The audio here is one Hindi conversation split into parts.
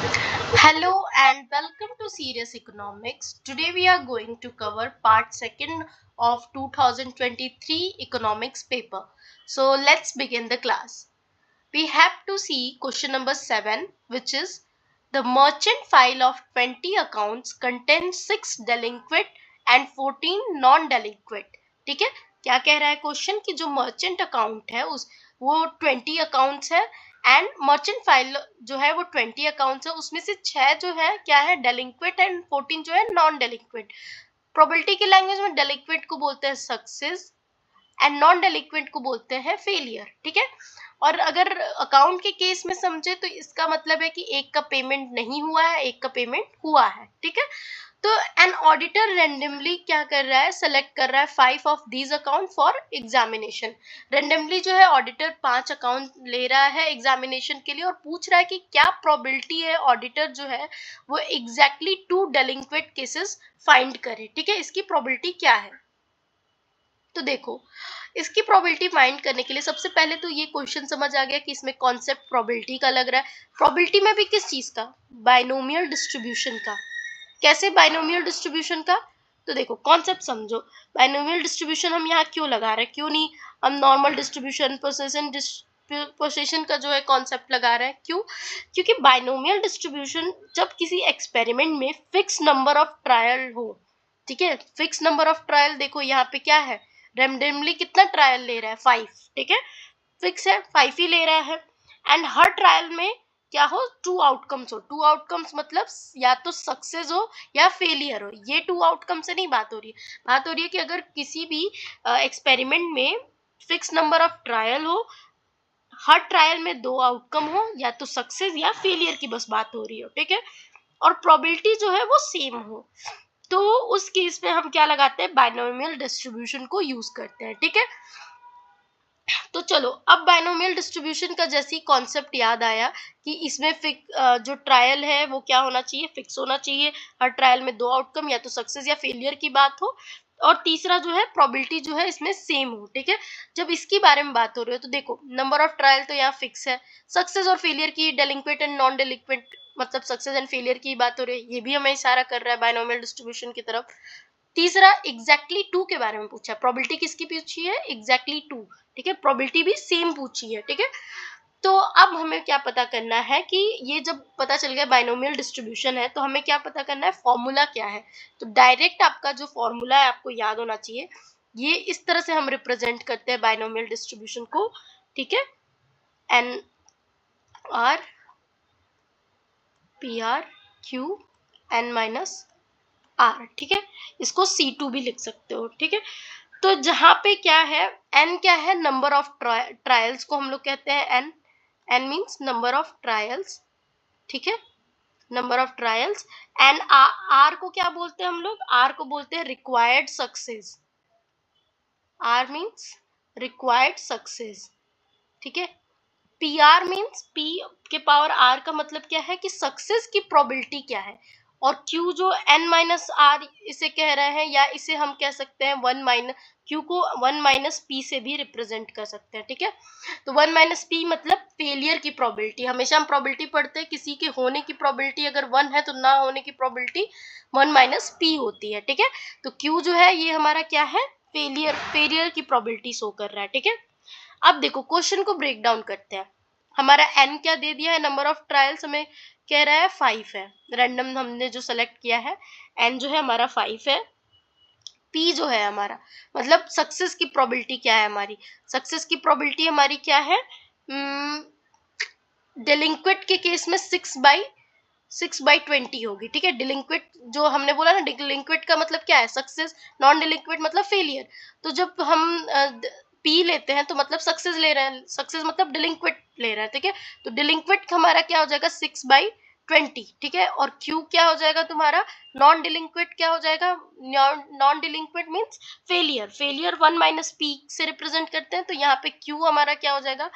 Hello and welcome to Serious Economics. Today we are going to cover part second of 2023 economics paper. So let's begin the class. We have to see question number 7, which is the merchant file of 20 accounts contains 6 delinquent and 14 non-delinquent. ठीक है, क्या कह रहा है क्वेश्चन कि जो मर्चेंट अकाउंट है उस वो 20 अकाउंट्स है एंड मर्चेंट फाइल जो है वो 20 अकाउंट्स है, उसमें से 6 जो है क्या है डेलिंक्वेंट एंड 14 जो है नॉन डेलिंक्वेंट. प्रोबेबिलिटी की लैंग्वेज में डेलिंक्वेंट को बोलते हैं सक्सेस एंड नॉन डेलिक्वेंट को बोलते हैं फेलियर. ठीक है, और अगर अकाउंट के केस में समझे तो इसका मतलब है कि एक का पेमेंट नहीं हुआ है, एक का पेमेंट हुआ है. ठीक है, तो एन ऑडिटर रेंडमली क्या कर रहा है, सेलेक्ट कर रहा है 5 of these account for examination. Randomly जो है ऑडिटर 5 अकाउंट ले रहा है एग्जामिनेशन के लिए और पूछ रहा है कि क्या प्रोबेबिलिटी है ऑडिटर जो है वो एग्जैक्टली 2 डेलिंक्वेंट केसेस फाइंड करे. ठीक है, इसकी प्रोबेबिलिटी क्या है. तो देखो, इसकी प्रोबेबिलिटी फाइंड करने के लिए सबसे पहले तो ये क्वेश्चन समझ आ गया कि इसमें कॉन्सेप्ट प्रोबेबिलिटी का लग रहा है. प्रोबेबिलिटी में भी किस चीज का, बाइनोमियल डिस्ट्रीब्यूशन का. कैसे बाइनोमियल डिस्ट्रीब्यूशन का, तो देखो कॉन्सेप्ट समझो. बाइनोमियल डिस्ट्रीब्यूशन हम यहाँ क्यों लगा रहे हैं, क्यों नहीं हम नॉर्मल डिस्ट्रीब्यूशन पोजीशन का जो है कॉन्सेप्ट लगा रहे हैं. क्यों, क्योंकि बाइनोमियल डिस्ट्रीब्यूशन जब किसी एक्सपेरिमेंट में फिक्स नंबर ऑफ ट्रायल हो. ठीक है, फिक्स नंबर ऑफ ट्रायल, देखो यहाँ पे क्या है, रेंडमली कितना ट्रायल ले रहा है 5. ठीक है, फिक्स है 5 ही ले रहा है एंड हर ट्रायल में क्या हो, 2 आउटकम्स हो. 2 आउटकम्स मतलब या तो सक्सेस हो या फेलियर हो. ये 2 आउटकम से नहीं बात हो रही है, बात हो रही है कि अगर किसी भी एक्सपेरिमेंट में फिक्स नंबर ऑफ ट्रायल हो, हर ट्रायल में 2 आउटकम हो, या तो सक्सेस या फेलियर की बस बात हो रही हो. ठीक है, और प्रोबेबिलिटी जो है वो सेम हो, तो उस केस में हम क्या लगाते हैं, बाइनोमियल डिस्ट्रीब्यूशन को यूज करते हैं. ठीक है, तो चलो अब बाइनोमियल डिस्ट्रीब्यूशन का जैसे ही कॉन्सेप्ट याद आया कि इसमें जो ट्रायल है वो क्या होना चाहिए, फिक्स होना चाहिए. हर ट्रायल में 2 आउटकम, या तो सक्सेस या फेलियर की बात हो, और तीसरा जो है प्रोबेबिलिटी जो है इसमें सेम हो. ठीक है, जब इसकी बारे में बात हो रही है तो देखो नंबर ऑफ ट्रायल तो यहाँ फिक्स है, सक्सेस और फेलियर की, डेलिंक्वेंट एंड नॉन डेलिंक्वेंट मतलब सक्सेस एंड फेलियर की बात हो रही है, ये भी हमें इशारा कर रहा है बाइनोमियल डिस्ट्रीब्यूशन की तरफ. तीसरा एग्जैक्टली 2 के बारे में पूछा है, प्रोबेबिलिटी किसकी पूछी है, एग्जैक्टली 2. ठीक है, प्रोबेबिलिटी भी सेम पूछी है. ठीक है, तो अब हमें क्या पता करना है कि ये जब पता चल गया बाइनोमियल डिस्ट्रीब्यूशन है तो हमें क्या पता करना है, फॉर्मूला क्या है. तो डायरेक्ट आपका जो फॉर्मूला है आपको याद होना चाहिए. ये इस तरह से हम रिप्रेजेंट करते हैं बाइनोमियल डिस्ट्रीब्यूशन को. ठीक है, N R P R Q N minus R. ठीक है, इसको C2 भी लिख सकते हो. ठीक है, तो जहां पे क्या है, एन क्या है, नंबर ऑफ ट्रायल्स को हम लोग कहते हैं N. N means number of trials. ठीक है, number of trials. And R को क्या बोलते हैं हम लोग, आर को बोलते हैं required success. R means required success. ठीक है, पी आर मीन्स पी के पावर आर का मतलब क्या है कि सक्सेस की प्रोबेबिलिटी क्या है. और क्यू जो एन माइनस आर इसे कह रहे हैं, या इसे हम कह सकते हैं 1 माइनस क्यू को 1 माइनस पी से भी रिप्रेजेंट कर सकते हैं. ठीक है, तो 1 माइनस पी मतलब फेलियर की प्रोबेबिलिटी. हमेशा हम प्रोबेबिलिटी पढ़ते हैं, किसी के होने की प्रोबेबिलिटी अगर 1 है तो ना होने की प्रोबेबिलिटी 1 माइनस पी होती है. ठीक है, तो क्यू जो है ये हमारा क्या है, फेलियर की प्रोबेबिलिटी शो कर रहा है. ठीक है, अब देखो क्वेश्चन को ब्रेक डाउन करते हैं. हमारा एन क्या दे दिया है, नंबर ऑफ ट्रायल्स हमें कह रहा है 5 है, रैंडम हमने जो सेलेक्ट किया है. एन जो है हमारा 5 है. पी जो है हमारा मतलब सक्सेस की प्रोबेबिलिटी क्या है, हमारी सक्सेस की प्रोबेबिलिटी हमारी क्या है, डेलिंक्वेंट के केस में 6/20 होगी. ठीक है, डिलिंक्वेंट जो हमने बोला ना, डिलिंक्वेंट का मतलब क्या है, सक्सेस. नॉन डिलिंक्वेंट मतलब फेलियर. तो जब हम पी लेते हैं तो मतलब सक्सेस ले रहे हैं, सक्सेस मतलब डिलिंक्वेंट ले रहे हैं. ठीक है, तो डिलिंक्वेंट हमारा क्या हो जाएगा 6/20. ठीक है, और क्यू क्या हो जाएगा तुम्हारा, नॉन डिलिंक्वेंट क्या हो जाएगा, non delinquent means failure. Failure 1 minus P से रिप्रेजेंट करते हैं, तो यहाँ पे क्यू हमारा क्या हो जाएगा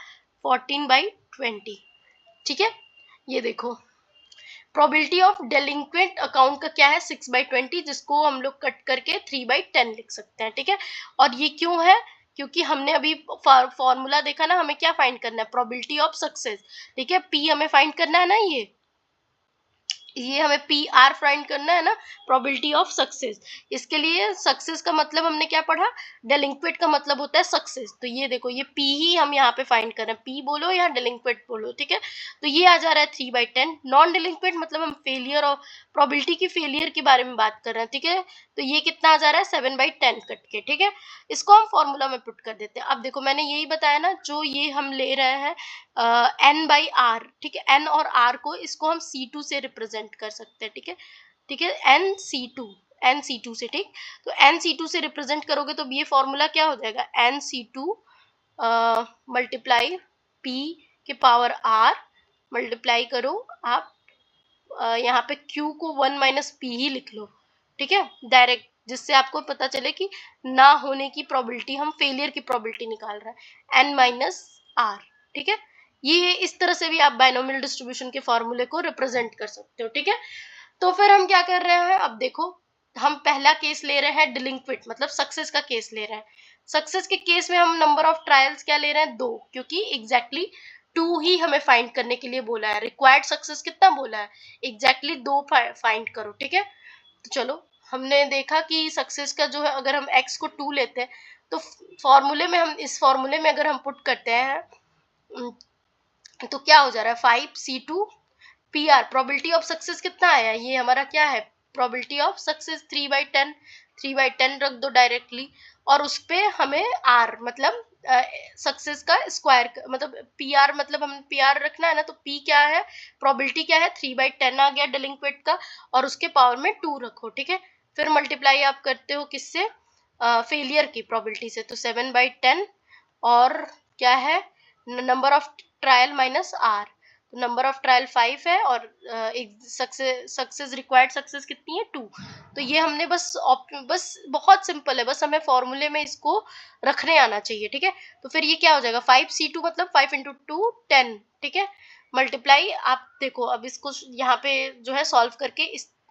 14/20. ठीक है, ये देखो प्रोबेबिलिटी ऑफ डेलिंक्वेंट अकाउंट का क्या है 6/20, जिसको हम लोग कट करके 3/10 लिख सकते हैं. ठीक है, और ये क्यों है, क्योंकि हमने अभी फॉर्मूला देखा ना, हमें क्या फाइंड करना है, प्रोबेबिलिटी ऑफ सक्सेस. ठीक है, पी हमें फाइंड करना है ना, ये ये हमें पी आर फाइंड करना है ना, प्रोबेबिलिटी ऑफ सक्सेस। इसके लिए सक्सेस का मतलब हमने क्या पढ़ा, डेलिंक्वेट का मतलब होता है सक्सेस। तो ये देखो, ये पी ही हम यहाँ पे फाइंड कर रहे हैं, पी बोलो या डेलिंक्वेट बोलो, ठीक है। तो ये आ जा रहा है 3/10। नॉन डेलिंक्वेट मतलब हम फेलियर और प्रोबेबिलिटी की फेलियर के बारे में बात कर रहे हैं, ठीक है। तो ये कितना आ जा रहा है, 7/10 कट के, ठीक है। इसको हम फॉर्मूला में पुट कर देते हैं। अब देखो मैंने यही बताया ना, जो ये हम ले रहे हैं n/r, ठीक है। n और r को, इसको हम c2 से रिप्रेजेंट कर सकते हैं, ठीक है, ठीक है। n c2 से, ठीक। तो n c2 से रिप्रेजेंट करोगे तो ये फॉर्मूला क्या हो जाएगा, n c2 मल्टीप्लाई p के पावर r, मल्टीप्लाई करो आप, यहाँ पे q को 1 - p ही लिख लो, ठीक है, डायरेक्ट, जिससे आपको पता चले कि ना होने की प्रोबेबिलिटी, हम फेलियर की प्रोबेबिलिटी निकाल रहे हैं, n - r, ठीक है। ये इस तरह से भी आप बाइनोमियल डिस्ट्रीब्यूशन के फॉर्मूले को रिप्रेजेंट कर सकते हो, ठीक है। तो फिर हम क्या कर रहे हैं, अब देखो, हम पहला केस ले रहे हैं डिलिंक्विट, मतलब सक्सेस का केस ले रहे हैं। सक्सेस के केस में हम नंबर ऑफ ट्रायल्स क्या ले रहे हैं, 2, क्योंकि एग्जैक्टली 2 ही हमें फाइंड करने के लिए बोला है। रिक्वायर्ड सक्सेस कितना बोला है, एग्जैक्टली 2 फाइंड करो, ठीक है। तो चलो, हमने देखा कि सक्सेस का जो है, अगर हम x को 2 लेते हैं तो फॉर्मूले में, हम इस फॉर्मूले में अगर हम पुट करते हैं तो क्या हो जा रहा है, 5c2 PR। Probability of success कितना आया, ये हमारा क्या है, प्रोबेबिलिटी ऑफ सक्सेस 3/10, 3/10 रख दो डायरेक्टली, और उस पे हमें r मतलब सक्सेस का स्क्वायर, मतलब PR, मतलब हम PR रखना है ना, तो P क्या है, प्रोबेबिलिटी क्या है, 3/10 आ गया डेलिंक्वेट का, और उसके पावर में 2 रखो, ठीक है। फिर मल्टीप्लाई आप करते हो किससे, फेलियर की प्रोबेबिलिटी से, तो 7/10, और क्या है, number of trial minus r, तो नंबर ऑफ ट्रायल 5 है, और सक्सेस रिक्वायर्ड सक्सेस कितनी है, 2। तो ये हमने बस बहुत सिंपल है, बस हमें फॉर्मूले में इसको रखने आना चाहिए, ठीक है। तो फिर ये क्या हो जाएगा, 5c2 मतलब 5 × 2 10, ठीक है, मल्टीप्लाई, आप देखो अब इसको यहाँ पे जो है सॉल्व करके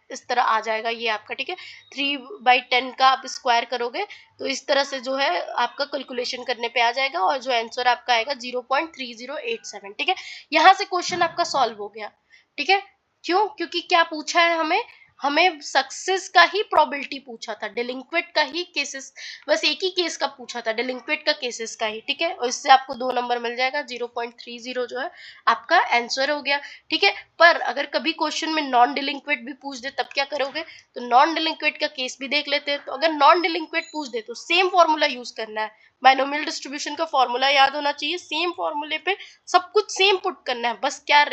इस तरह आ जाएगा ये आपका, ठीक है। 3/10 का आप स्क्वायर करोगे तो इस तरह से जो है आपका कैलकुलेशन करने पे आ जाएगा, और जो आंसर आपका आएगा 0.3087, ठीक है। यहाँ से क्वेश्चन आपका सॉल्व हो गया, ठीक है। क्यों, क्योंकि क्या पूछा है हमें, हमें सक्सेस का ही प्रोबेबिलिटी पूछा था, डेलिंक्वेट का ही केसेस, बस एक ही केस का पूछा था, डेलिंक्वेट का केसेस का ही, ठीक है। और इससे आपको 2 नंबर मिल जाएगा, 0.30 जो है आपका आंसर हो गया, ठीक है। पर अगर कभी क्वेश्चन में नॉन डिलिंक्वेट भी पूछ दे तब क्या करोगे, तो नॉन डिलिंक्वेट का केस भी देख लेते हैं। तो अगर नॉन डिलिंक्वेट पूछ दे तो सेम फॉर्मूला यूज करना है, बाइनोमियल डिस्ट्रीब्यूशन का फॉर्मूला याद होना चाहिए, सेम फॉर्मूले पे सब कुछ सेम पुट करना है, बस क्या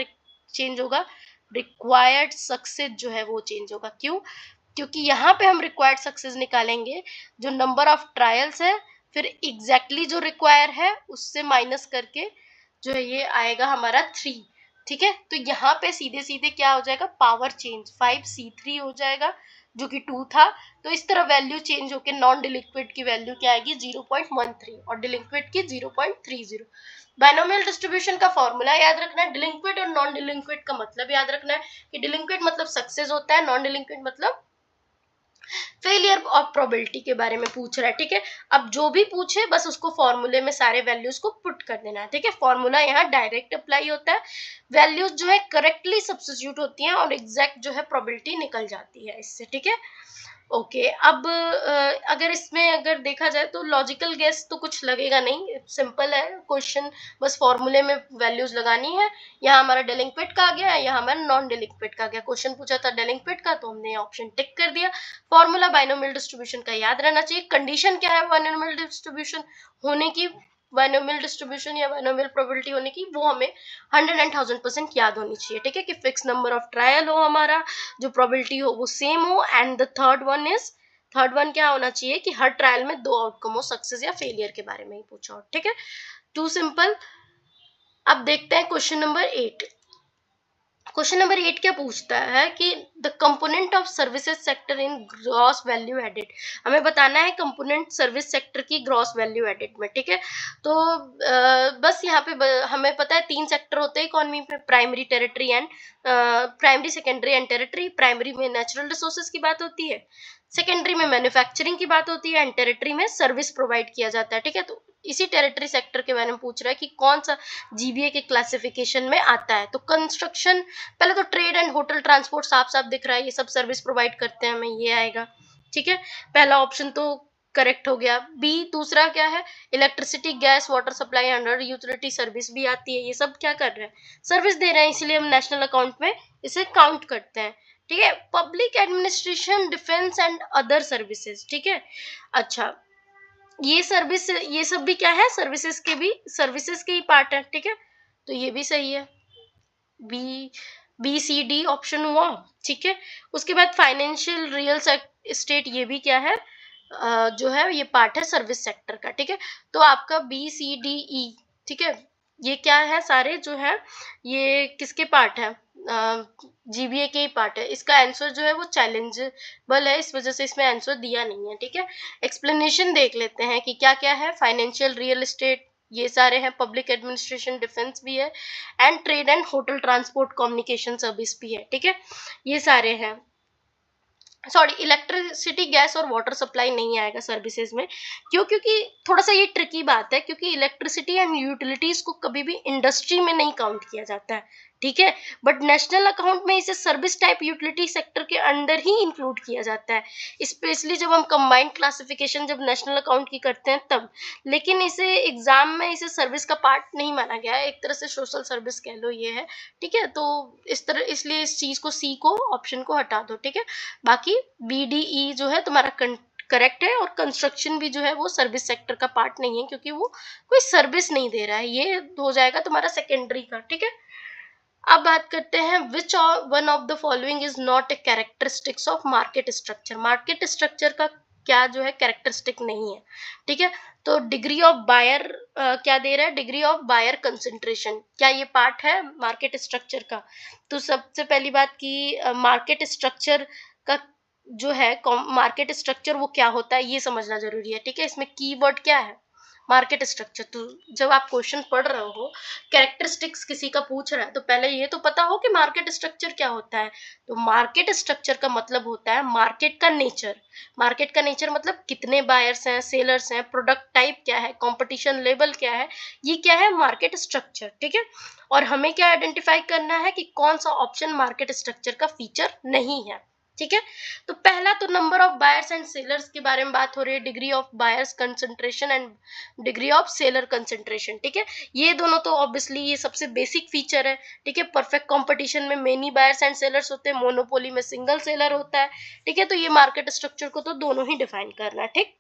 चेंज होगा, रिक्वायर्ड सक्सेस जो है वो चेंज होगा। क्यों, क्योंकि यहाँ पे हम रिक्वायर्ड सक्सेस निकालेंगे, जो नंबर ऑफ ट्रायल्स है, फिर एग्जैक्टली जो रिक्वायर है उससे माइनस करके जो है ये आएगा हमारा 3, ठीक है। तो यहाँ पे सीधे सीधे क्या हो जाएगा, पावर चेंज 5c3 हो जाएगा, जो कि 2 था। तो इस तरह वैल्यू चेंज होकर नॉन डिलिक्विड की वैल्यू क्या आएगी, 0.13, और डिलिक्विड की 0.30। बाइनोमियल डिस्ट्रीब्यूशन का फॉर्मूला याद रखना है, डिलिंक्वेट और नॉन डिलिंक्वेट का मतलब याद रखना है कि डिलिंक्वेट मतलब सक्सेस होता है, नॉन डिलिंक्वेट मतलब फेलियर ऑफ प्रोबेबिलिटी के बारे में पूछ रहा है, ठीक है। अब जो भी पूछे बस उसको फॉर्मूले में सारे वैल्यूज को पुट कर देना है, ठीक है। फॉर्मूला यहाँ डायरेक्ट अप्लाई होता है, वैल्यूज जो है करेक्टली सब्स्टिट्यूट होती हैं और एग्जैक्ट जो है प्रोबेबिलिटी निकल जाती है इससे, ठीक है। ओके, अब अगर इसमें अगर देखा जाए तो लॉजिकल गेस तो कुछ लगेगा नहीं, सिंपल है क्वेश्चन, बस फॉर्मूले में वैल्यूज लगानी है। यहाँ हमारा डेलिंक्वेट का आ गया, यहाँ हमारा नॉन डेलिंक्वेट का आ गया। क्वेश्चन पूछा था डेलिंक्वेट का तो हमने ऑप्शन टिक कर दिया। फॉर्मूला बाइनोमियल डिस्ट्रीब्यूशन का याद रहना चाहिए। कंडीशन क्या है बाइनोमियल डिस्ट्रीब्यूशन होने की, बाइनोमियल डिस्ट्रीब्यूशन या बाइनोमियल प्रोबेबिलिटी होने की, वो हमें 100 and 1000% याद होनी चाहिए, ठीक है। कि फिक्स नंबर ऑफ ट्रायल हो हमारा, जो प्रोबेबिलिटी हो वो सेम हो, एंड द थर्ड वन क्या होना चाहिए कि हर ट्रायल में 2 आउटकम हो, सक्सेस या फेलियर के बारे में ही पूछा हो, ठीक है। Too simple. अब देखते हैं क्वेश्चन नंबर 8। क्वेश्चन नंबर 8 क्या पूछता है कि the component of services sector in gross value added, हमें बताना है कंपोनेंट सर्विस सेक्टर की ग्रॉस वैल्यू एडेड में, ठीक है। तो बस यहाँ पे हमें पता है 3 सेक्टर होते हैं इकोनॉमी में, primary, territory and primary, secondary and territory. Primary में नेचुरल रिसोर्सेज की बात होती है, सेकेंडरी में मैन्युफैक्चरिंग की बात होती है, एंड टेरिटरी में सर्विस प्रोवाइड किया जाता है, ठीक है। तो इसी टेरिटरी सेक्टर के बारे में पूछ रहा है कि कौन सा जीबीए के क्लासिफिकेशन में आता है। तो कंस्ट्रक्शन, पहले तो ट्रेड एंड होटल ट्रांसपोर्ट साफ साफ दिख रहा है, ये सब सर्विस प्रोवाइड करते हैं हमें, ये आएगा। ठीक है, पहला ऑप्शन तो करेक्ट हो गया। बी, दूसरा क्या है, electricity, gas, water supply under utility service भी आती है। ये सब क्या कर रहे हैं, सर्विस दे रहे हैं, इसलिए हम नेशनल अकाउंट में इसे काउंट करते हैं। ठीक है, public administration, defence and other services. ठीक है, अच्छा ये सर्विस, ये सब भी क्या है, सर्विसेज के ही पार्ट है। ठीक है, तो ये भी सही है, B, B C D option हुआ। ठीक है, उसके बाद फाइनेंशियल, रियल एस्टेट, ये भी क्या है, जो है ये पार्ट है सर्विस सेक्टर का। ठीक है, तो आपका बी सी डी ई, ठीक है, ये क्या है, सारे जो है ये किसके पार्ट है, जीबीए के ही पार्ट है। इसका आंसर जो है वो चैलेंजेबल है, इस वजह से इसमें आंसर दिया नहीं है। ठीक है, एक्सप्लेनेशन देख लेते हैं कि क्या क्या है, फाइनेंशियल, रियल एस्टेट, ये सारे हैं, पब्लिक एडमिनिस्ट्रेशन, डिफेंस भी है, and trade and hotel transport communication service भी है। ठीक है, ये सारे हैं। सॉरी, इलेक्ट्रिसिटी, गैस और वाटर सप्लाई नहीं आएगा सर्विसेज में। क्यों, क्योंकि थोड़ा सा ये ट्रिकी बात है, क्योंकि इलेक्ट्रिसिटी एंड यूटिलिटीज को कभी भी इंडस्ट्री में नहीं काउंट किया जाता है। ठीक है, बट नेशनल अकाउंट में इसे सर्विस टाइप यूटिलिटी सेक्टर के अंडर ही इंक्लूड किया जाता है, स्पेशली जब हम कंबाइंड क्लासिफिकेशन जब नेशनल अकाउंट की करते हैं तब। लेकिन इसे एग्जाम में इसे सर्विस का पार्ट नहीं माना गया है, एक तरह से सोशल सर्विस कह लो ये है। ठीक है, तो इस तरह, इसलिए इस चीज को, सी को, ऑप्शन को हटा दो। ठीक है, बाकी बी डी ई जो है तुम्हारा करेक्ट है, और कंस्ट्रक्शन भी जो है वो सर्विस सेक्टर का पार्ट नहीं है, क्योंकि वो कोई सर्विस नहीं दे रहा है, ये हो जाएगा तुम्हारा सेकेंडरी का। ठीक है, अब बात करते हैं, which one of the following is not a characteristics of market structure. Market structure का क्या जो है कैरेक्टरिस्टिक नहीं है। ठीक है, तो डिग्री ऑफ बायर क्या दे रहा है, डिग्री ऑफ बायर कंसंट्रेशन, क्या ये पार्ट है मार्केट स्ट्रक्चर का। तो सबसे पहली बात की मार्केट स्ट्रक्चर का जो है, मार्केट स्ट्रक्चर वो क्या होता है ये समझना जरूरी है। ठीक है, इसमें कीवर्ड क्या है, मार्केट स्ट्रक्चर। तो जब आप क्वेश्चन पढ़ रहे हो, कैरेक्टरिस्टिक्स किसी का पूछ रहा है, तो पहले ये तो पता हो कि मार्केट स्ट्रक्चर क्या होता है। तो मार्केट स्ट्रक्चर का मतलब होता है मार्केट का नेचर। मार्केट का नेचर मतलब कितने बायर्स हैं, सेलर्स हैं, प्रोडक्ट टाइप क्या है, कंपटीशन लेवल क्या है, ये क्या है मार्केट स्ट्रक्चर। ठीक है, और हमें क्या आइडेंटिफाई करना है कि कौन सा ऑप्शन मार्केट स्ट्रक्चर का फीचर नहीं है। ठीक है, तो पहला तो number of buyers and sellers के बारे में बात हो रही है, degree of buyers concentration and degree of seller concentration. ठीक है, ये दोनों तो ऑब्वियसली ये सबसे बेसिक फीचर है। ठीक है, परफेक्ट कंपटीशन में मेनी बायर्स एंड सेलर्स होते हैं, मोनोपोली में सिंगल सेलर होता है। ठीक है, तो ये मार्केट स्ट्रक्चर को तो दोनों ही डिफाइन करना है। ठीक,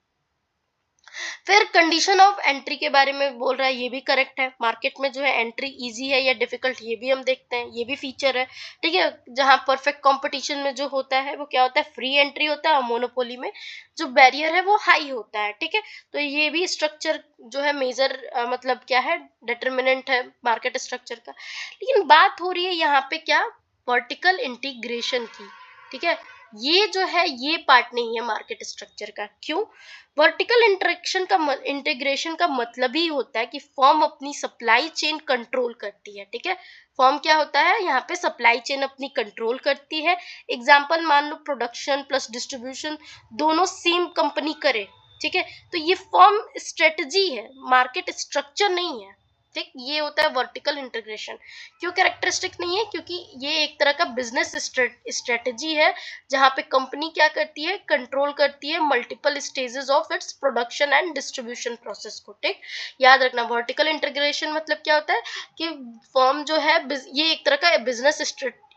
फिर कंडीशन ऑफ एंट्री के बारे में बोल रहा है, ये भी करेक्ट है, मार्केट में जो है एंट्री इजी है या डिफिकल्ट, ये भी हम देखते हैं, ये भी फीचर है। ठीक है, जहां परफेक्ट कंपटीशन में जो होता है वो क्या होता है, फ्री एंट्री होता है, और मोनोपोली में जो बैरियर है वो हाई होता है। ठीक है, तो ये भी स्ट्रक्चर जो है मेजर मतलब क्या है, डिटर्मिनेंट है मार्केट स्ट्रक्चर का। लेकिन बात हो रही है यहाँ पे क्या, वर्टिकल इंटीग्रेशन की। ठीक है, ये जो है ये पार्ट नहीं है मार्केट स्ट्रक्चर का। क्यों, वर्टिकल इंटीग्रेशन का मतलब ही होता है कि फर्म अपनी सप्लाई चेन कंट्रोल करती है। ठीक है, फर्म क्या होता है, यहाँ पे सप्लाई चेन अपनी कंट्रोल करती है। एग्जांपल मान लो, प्रोडक्शन प्लस डिस्ट्रीब्यूशन दोनों सेम कंपनी करे। ठीक है, तो ये फर्म स्ट्रेटजी है, मार्केट स्ट्रक्चर नहीं है। ठीक, ये होता है वर्टिकल इंटीग्रेशन। क्यों कैरेक्टरिस्टिक नहीं है, क्योंकि ये एक तरह का बिजनेस स्ट्रेटजी है, जहां पे कंपनी क्या करती है, कंट्रोल करती है multiple stages of its production and distribution process को। ठीक, याद रखना, वर्टिकल इंटीग्रेशन मतलब क्या होता है कि फर्म जो है ये एक तरह का बिजनेस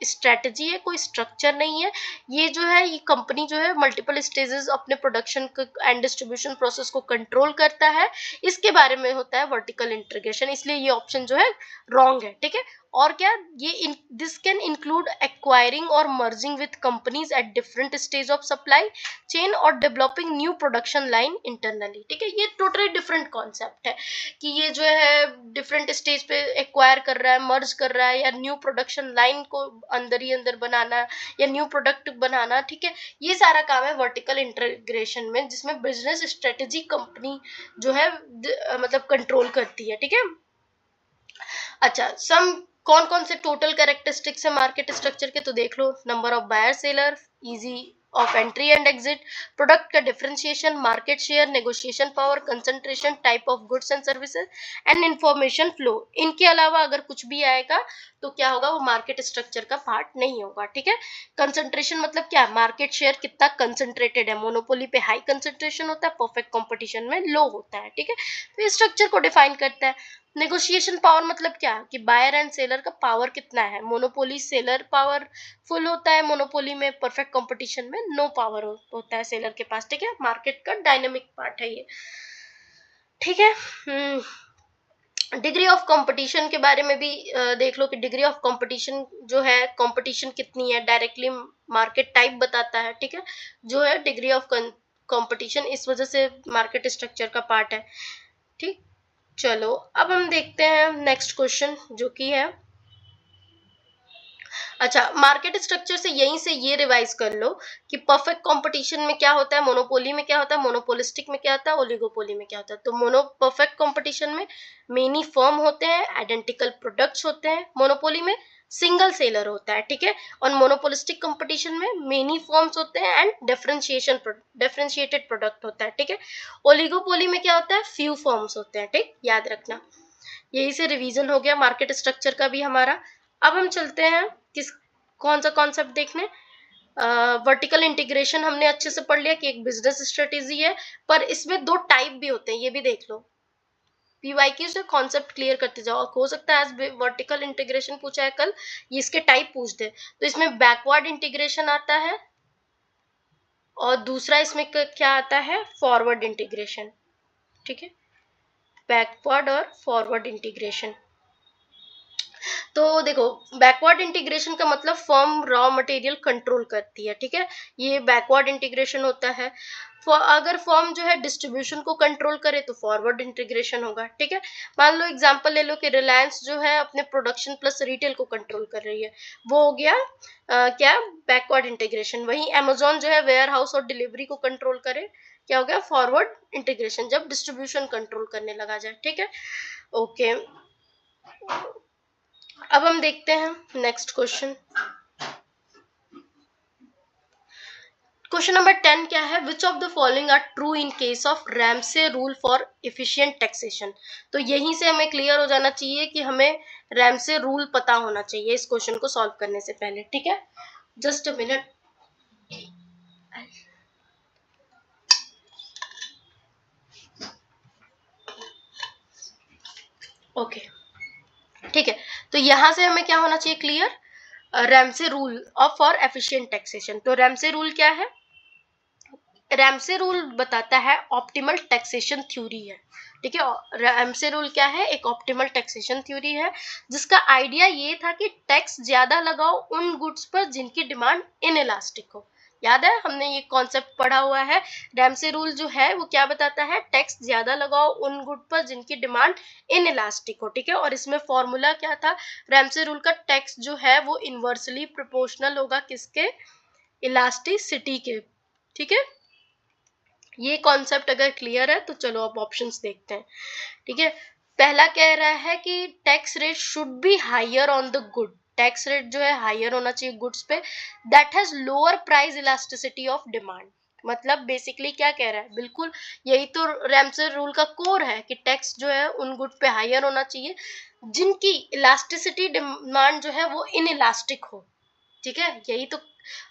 स्ट्रेटजी है, कोई स्ट्रक्चर नहीं है। ये जो है, ये कंपनी जो है मल्टीपल स्टेजेस अपने प्रोडक्शन एंड डिस्ट्रीब्यूशन प्रोसेस को कंट्रोल करता है, इसके बारे में होता है वर्टिकल इंटीग्रेशन, इसलिए ये ऑप्शन जो है रॉन्ग है। ठीक है, और क्या, ये दिस कैन इंक्लूड एक्वायरिंग और merging with companies at different stage of supply chain और developing new production line internally. ठीक है, ये टोटली डिफरेंट कॉन्सेप्ट है कि ये जो है डिफरेंट स्टेज पे एक्वायर कर रहा है, मर्ज कर रहा है, या न्यू प्रोडक्शन लाइन को अंदर ही अंदर बनाना, या न्यू प्रोडक्ट बनाना। ठीक है, ये सारा काम है वर्टिकल इंटीग्रेशन में, जिसमें बिजनेस स्ट्रेटेजी कंपनी जो है मतलब कंट्रोल करती है। ठीक है, अच्छा, सम कौन कौन से टोटल कैरेक्टरिस्टिक्स है मार्केट स्ट्रक्चर के, तो देख लो, number of buyer seller easy of entry and exit, product का differentiation, market share, negotiation power, concentration, type of goods and services and information flow. इनके अलावा अगर कुछ भी आएगा तो क्या होगा, वो मार्केट स्ट्रक्चर का पार्ट नहीं होगा। ठीक है, कंसंट्रेशन मतलब क्या, मार्केट शेयर कितना कंसंट्रेटेड है, मोनोपोली पे हाई कंसंट्रेशन होता है, परफेक्ट कंपटीशन में लो होता है। ठीक है, तो इस स्ट्रक्चर को डिफाइन करता है। नेगोशिएशन पावर मतलब क्या, कि बायर एंड सेलर का पावर कितना है, मोनोपोली सेलर पावर फुल होता है, मोनोपोली में परफेक्ट कंपटीशन में नो पावर होता है सेलर के पास। ठीक है, मार्केट का डायनेमिक पार्ट है ये। ठीक है, डिग्री ऑफ कंपटीशन के बारे में भी देख लो कि डिग्री ऑफ कंपटीशन जो है, कंपटीशन कितनी है, डायरेक्टली मार्केट टाइप बताता है। ठीक है, जो है डिग्री ऑफ कंपटीशन, इस वजह से मार्केट स्ट्रक्चर का पार्ट है। ठीक, चलो अब हम देखते हैं नेक्स्ट क्वेश्चन जो कि है, अच्छा मार्केट स्ट्रक्चर से यहीं से ये रिवाइज कर लो कि परफेक्ट कंपटीशन में क्या होता है, मोनोपोली में क्या होता है, मोनोपोलिस्टिक में क्या होता है, ओलिगोपोली में क्या होता है। तो परफेक्ट कंपटीशन में मेनी फर्म होते हैं, आइडेंटिकल प्रोडक्ट्स होते हैं, मोनोपोली में सिंगल सेलर होता है। ठीक है, और मोनोपोलिस्टिक कंपटीशन में मेनी फर्म्स होते हैं एंड डिफरेंशिएटेड प्रोडक्ट होता है। ठीक है, ओलिगोपोली में क्या होता है, फ्यू फर्म्स होते हैं। ठीक, याद रखना। यही से रिवीजन हो गया मार्केट स्ट्रक्चर का भी हमारा। अब हम चलते हैं किस कौन सा कॉन्सेप्ट देखने, वर्टिकल इंटीग्रेशन हमने अच्छे से पढ़ लिया कि एक बिजनेस स्ट्रेटेजी है, पर इसमें दो टाइप भी होते हैं, ये भी देख लो। पीवाईक्यू से कॉन्सेप्ट क्लियर करते जाओ, हो सकता है आज वर्टिकल इंटीग्रेशन पूछा है, कल ये इसके टाइप पूछ दे। तो इसमें बैकवर्ड इंटीग्रेशन आता है और दूसरा इसमें क्या आता है, फॉरवर्ड इंटीग्रेशन। ठीक है, बैकवर्ड और फॉरवर्ड इंटीग्रेशन। तो देखो, बैकवर्ड इंटीग्रेशन का मतलब फर्म रॉ मटेरियल कंट्रोल करती है। ठीक है, ये बैकवर्ड इंटीग्रेशन होता है। अगर फर्म जो है डिस्ट्रीब्यूशन को कंट्रोल करे तो फॉरवर्ड इंटीग्रेशन होगा। ठीक है, मान लो एग्जांपल ले लो कि रिलायंस जो है अपने प्रोडक्शन प्लस रिटेल को कंट्रोल कर रही है, वो हो गया क्या, बैकवर्ड इंटीग्रेशन। वही अमेजोन जो है वेयर हाउस और डिलीवरी को कंट्रोल करे, क्या हो गया, फॉरवर्ड इंटीग्रेशन, जब डिस्ट्रीब्यूशन कंट्रोल करने लगा जाए। ठीक है, ओके। अब हम देखते हैं नेक्स्ट क्वेश्चन। क्वेश्चन नंबर 10 क्या है, which of the following are true in case of Ramsey rule for efficient taxation. तो यहीं से हमें क्लियर हो जाना चाहिए कि हमें रैमसे रूल पता होना चाहिए इस क्वेश्चन को सॉल्व करने से पहले। ठीक है, जस्ट अ मिनट। ओके, ठीक है, तो यहां से हमें क्या होना चाहिए clear, Ramsay rule of for efficient taxation. तो रैमसे रूल क्या है, रैमसे रूल बताता है ऑप्टिमल टैक्सेशन थ्योरी है। ठीक है, रैमसे रूल क्या है, एक ऑप्टिमल टैक्सेशन थ्योरी है, जिसका आइडिया ये था कि टैक्स ज्यादा लगाओ उन गुड्स पर जिनकी डिमांड इनइलास्टिक हो। याद है, हमने ये कॉन्सेप्ट पढ़ा हुआ है। रैमसे रूल जो है वो क्या बताता है, टैक्स ज्यादा लगाओ उन गुड पर जिनकी डिमांड इनइलास्टिक हो। ठीक है, और इसमें फॉर्मूला क्या था, रैमसे रूल का, टैक्स जो है वो इनवर्सली प्रोपोर्शनल होगा किसके, इलास्टिसिटी के। ठीक है, ये कॉन्सेप्ट अगर क्लियर है तो चलो अब ऑप्शंस देखते हैं। ठीक है, पहला कह रहा है कि tax rate should be higher on the good, tax rate जो है हायर होना चाहिए गुड्स पे, that has lower price elasticity of demand. मतलब बेसिकली क्या कह रहा है, बिल्कुल यही तो रैमसे रूल का कोर है कि टैक्स जो है उन गुड पे हायर होना चाहिए जिनकी इलास्टिसिटी डिमांड जो है वो इनइलास्टिक हो। ठीक है, यही तो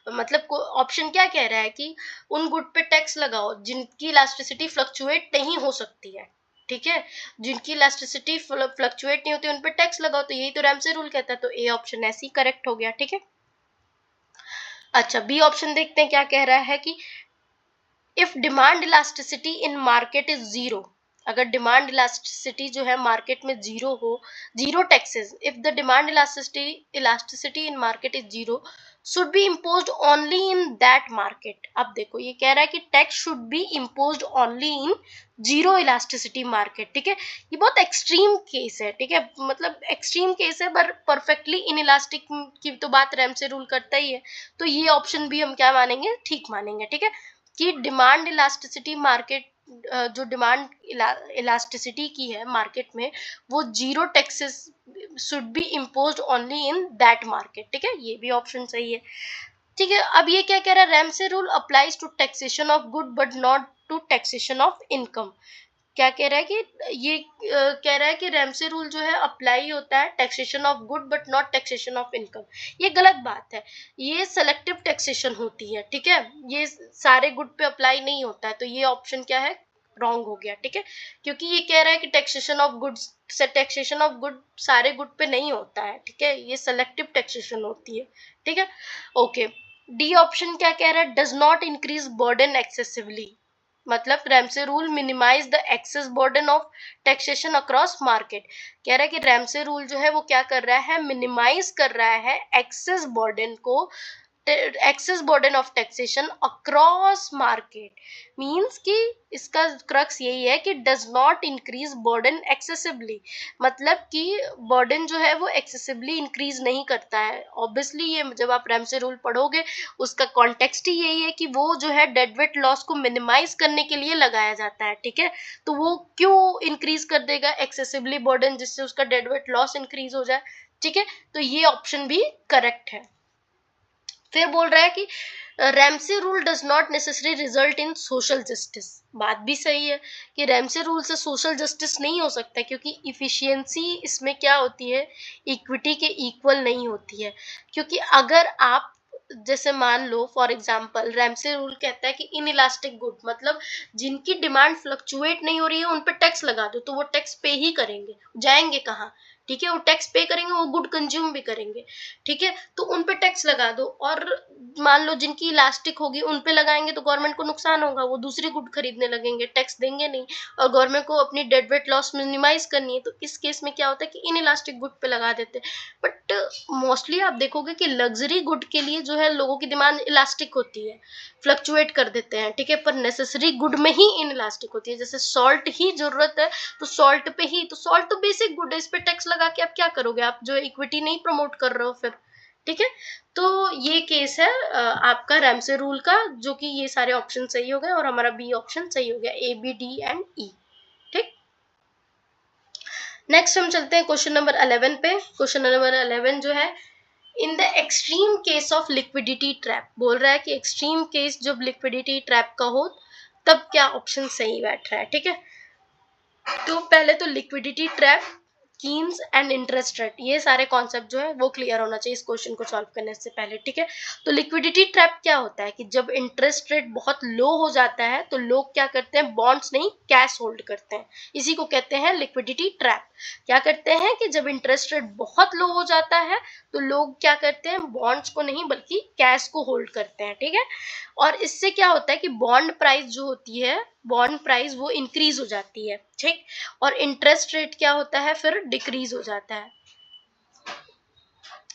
मतलब ऑप्शन क्या कह रहा है कि उन गुड पे टैक्स लगाओ जिनकी इलास्टिसिटी फ्लक्चुएट नहीं हो सकती है। ठीक है, जिनकी इलास्टिसिटी फ्लक्चुएट नहीं होती उन पे टैक्स लगाओ, तो यही तो रैमसे रूल कहता है। तो ए ऑप्शन ऐसे ही करेक्ट हो गया। ठीक है, अच्छा बी ऑप्शन देखते हैं क्या कह रहा है कि if demand elasticity in market is zero, अगर डिमांड इलास्टिसिटी जो है मार्केट में जीरो हो, zero taxes, if the demand elasticity in market is zero should be imposed only in that market. अब देखो ये कह रहा है कि tax should be imposed only in zero elasticity market. ठीक है, ये बहुत एक्सट्रीम केस है। ठीक है, मतलब एक्सट्रीम केस है, पर परफेक्टली इन इलास्टिक की तो बात रैमसे रूल करता ही है। तो ये ऑप्शन भी हम क्या मानेंगे, ठीक मानेंगे। ठीक है, कि डिमांड इलास्टिसिटी मार्केट, जो डिमांड इलास्टिसिटी की है मार्केट में, वो zero taxes should be imposed only in that market. ठीक है, ये भी ऑप्शन सही है। ठीक है, अब ये क्या कह रहा है, Ramsey rule applies to taxation of good but not to taxation of income. क्या कह रहा है कि ये कह रहा है कि रैमसे रूल जो है अप्लाई होता है taxation of good but not taxation of income. ये गलत बात है, ये सेलेक्टिव टैक्सेशन होती है, ठीक है, ये सारे गुड पे अप्लाई नहीं होता है। तो ये ऑप्शन क्या है, रॉन्ग हो गया, ठीक है, क्योंकि ये कह रहा है कि टैक्सेशन ऑफ गुड्स से टैक्सेशन ऑफ गुड सारे गुड पे नहीं होता है, ठीक है, ये सेलेक्टिव टैक्सेशन होती है, ठीक है। ओके, डी ऑप्शन क्या कह रहा है, does not increase burden excessively, मतलब Ramsey rule minimize the excess burden of taxation across market. कह रहा है कि रैमसे रूल जो है वो क्या कर रहा है, मिनिमाइज कर रहा है एक्सेस बर्डन को, excess burden of taxation across market. Means कि इसका क्रक्स यही है कि does not increase burden excessively, मतलब कि बर्डन जो है वो एक्सेसिवली इंक्रीज नहीं करता है। ऑब्वियसली ये जब आप रैमसे रूल पढ़ोगे उसका कॉन्टेक्स्ट ही यही है कि वो जो है डेडवेट लॉस को मिनिमाइज करने के लिए लगाया जाता है, ठीक है। तो वो क्यों इंक्रीज कर देगा एक्सेसिवली बर्डन, जिससे उसका डेडवेट लॉस इंक्रीज हो जाए, ठीक है। तो ये ऑप्शन भी करेक्ट है। फिर बोल रहा है कि Ramsay rule does not necessary result in social justice. बात भी सही है कि रैमसे रूल से सोशल जस्टिस नहीं हो सकता, क्योंकि इफिशियंसी इसमें क्या होती है, इक्विटी के इक्वल नहीं होती है। क्योंकि अगर आप जैसे मान लो फॉर एग्जांपल रैमसे रूल कहता है कि इन इलास्टिक गुड, मतलब जिनकी डिमांड फ्लक्चुएट नहीं हो रही है उन पे टैक्स लगा दो, तो वो टैक्स पे ही करेंगे, जाएंगे कहाँ, ठीक है, वो टैक्स पे करेंगे, वो गुड कंज्यूम भी करेंगे, ठीक है। तो उन पे टैक्स लगा दो, और मान लो जिनकी इलास्टिक होगी उन पे लगाएंगे तो गवर्नमेंट को नुकसान होगा, वो दूसरी गुड खरीदने लगेंगे, टैक्स देंगे नहीं, और गवर्नमेंट को अपनी डेडवेट लॉस मिनिमाइज करनी है, तो इस केस में क्या होता है कि इन इलास्टिक गुड पे लगा देते हैं। बट मोस्टली आप देखोगे कि लग्जरी गुड के लिए जो है लोगों की डिमांड इलास्टिक होती है, फ्लक्चुएट कर देते हैं, ठीक है, पर नेसेसरी गुड में ही इन इलास्टिक होती है। जैसे सॉल्ट ही जरूरत है तो सॉल्ट पे ही, तो सॉल्ट तो बेसिक गुड है, इस पे टैक्स लगा के आप क्या करोगे, आप जो इक्विटी नहीं प्रमोट कर रहे हो फिर, ठीक है। तो ये केस है आपका रैमसे रूल का, जो कि ये सारे ऑप्शन सही हो गए और हमारा बी ऑप्शन सही हो गया, ए बी डी एंड ई, ठीक। नेक्स्ट हम चलते हैं क्वेश्चन नंबर 11 पे। क्वेश्चन नंबर 11 जो है, in the extreme case of liquidity trap, बोल रहा है कि एक्सट्रीम केस जब लिक्विडिटी ट्रैप का हो तब क्या ऑप्शन सही बैठ रहा है, ठीक है। तो पहले तो liquidity trap, Keynes and interest rate, ये सारे कॉन्सेप्ट जो है वो क्लियर होना चाहिए इस क्वेश्चन को सॉल्व करने से पहले, ठीक है। तो लिक्विडिटी ट्रैप क्या होता है कि जब इंटरेस्ट रेट बहुत लो हो जाता है तो लोग क्या करते हैं, बॉन्ड्स नहीं कैश होल्ड करते हैं, इसी को कहते हैं लिक्विडिटी ट्रैप। क्या करते हैं कि जब इंटरेस्ट रेट बहुत लो हो जाता है तो लोग क्या करते हैं, बॉन्ड्स को नहीं बल्कि कैश को होल्ड करते हैं, ठीक है। और इससे क्या होता है कि बॉन्ड प्राइस जो होती है, बॉन्ड प्राइस वो इंक्रीज हो जाती है, ठीक, और इंटरेस्ट रेट क्या होता है फिर डिक्रीज हो जाता है,